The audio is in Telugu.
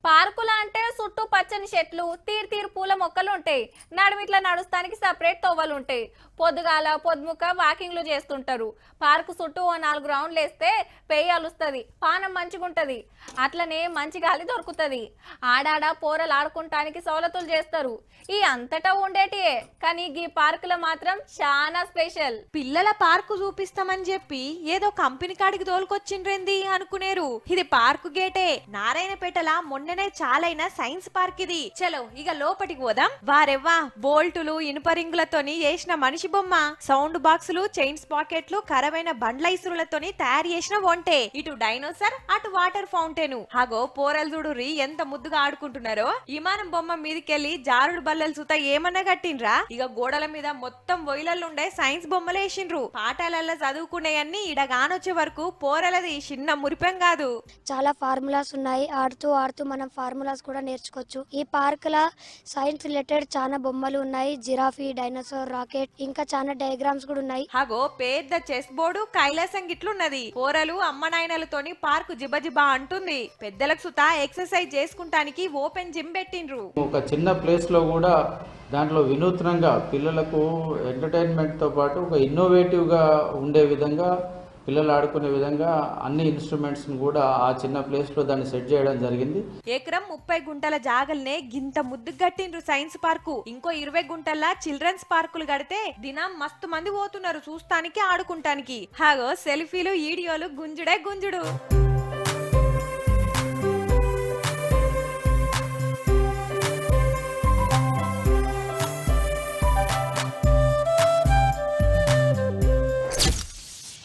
పార్కులు అంటే చుట్టూ పచ్చని చెట్లు తీరు తీరు పూల మొక్కలు ఉంటాయి. నడుమిట్లా నడుస్తానికి సపరేట్ తోవలు ఉంటాయి. పొద్దుగాల పొద్దుముక వాకింగ్లు చేస్తుంటారు. పార్కు చుట్టూ ఓ 4 రౌండ్లు వేస్తే పెయ్యి అలుస్తుంది, పానం మంచిగుంటది. అట్లనే మంచి గాలి దొరుకుతుంది. ఆడాడ పోరలు ఆడుకుంటానికి సౌలతులు చేస్తారు. ఈ అంతటా ఉండేటియే, కానీ ఈ పార్కులో మాత్రం చాలా స్పెషల్. పిల్లల పార్కు చూపిస్తామని చెప్పి ఏదో కంపెనీ కాడికి తోలుకొచ్చిండ్రేంది అనుకునేరు. ఇది పార్కు గేటే. నారాయణపేటల మొన్ననే చాలైన సైన్స్ పార్క్ ఇది. చలో ఇక లోపటికి పోదాం. వారెవ్వా, బోల్టులు ఇనుప రింగులతోని చేసిన మనిషి బొమ్మ, సౌండ్ బాక్సులు, చైన్స్ పాకెట్లు, ఖరమైన బండ్ల ఇసురులతోని తయారు చేసిన వంటే. ఇటు డైనోసర్, అటు వాటర్ ఫౌంటైన్. హాగో పోరలు చూడుర్రి ఎంత ముద్దుగా ఆడుకుంటున్నారో. విమానం బొమ్మ మీదకెళ్లి జారుడు బల్లలు చూత ఏమన్నా కట్టిండ్రా. ఇక గోడల మీద మొత్తం ఒయిలల్లుండే సైన్స్ బొమ్మలు వేసిండ్రు. పాఠాలల్లో చదువుకునేయన్ని ఇడగానొచ్చే వరకు పోరలది చిన్న మురిపెం కాదు. చాలా ఫార్ములాస్ ఉన్నాయి. ఆడుతూ ఆడుతూ మనం ఫార్ములాస్ కూడా నేర్చుకోవచ్చు. ఈ పార్క్ లా సైన్స్ రిలేటెడ్ చాలా బొమ్మలు ఉన్నాయి. జిరాఫీ, డైనోసార్, రాకెట్, ఇంకా చాలా డయాగ్రామ్స్ కూడా ఉన్నాయి. హాగో పెద్ద చెస్ బోర్డు, కైలాసం గిట్లున్నది. పోరలు అమ్మ నాయనలతోని పార్కు జిబజిబా అంటుంది. పెద్దలకు సుతా ఎక్సర్సైజ్ చేసుకుంటానికి ఓపెన్ జిమ్ పెట్టిండ్రు. ఒక చిన్న ప్లేస్ లో కూడా దాంట్లో వినూత్నంగా పిల్లలకు ఎంటర్టైన్మెంట్తో పాటు ఒక ఇన్నోవేటివ్గా ఉండే విధంగా, పిల్లలు ఆడుకునే విధంగా అన్ని ఇన్స్ట్రుమెంట్స్ కూడా ఆ చిన్న ప్లేస్లో దాన్ని సెట్ చేయడం జరిగింది. ఎకరం 30 గుంటల జాగల్నే గింత ముద్దు కట్టిండ్రు సైన్స్ పార్కు. ఇంకో 20 గుంటల్లా చిల్డ్రన్స్ పార్కులు కడితే దినం మస్తు మంది పోతున్నారు చూస్తానికి, ఆడుకుంటానికి. హాగో సెల్ఫీలు, వీడియోలు గుంజుడే గుంజుడు.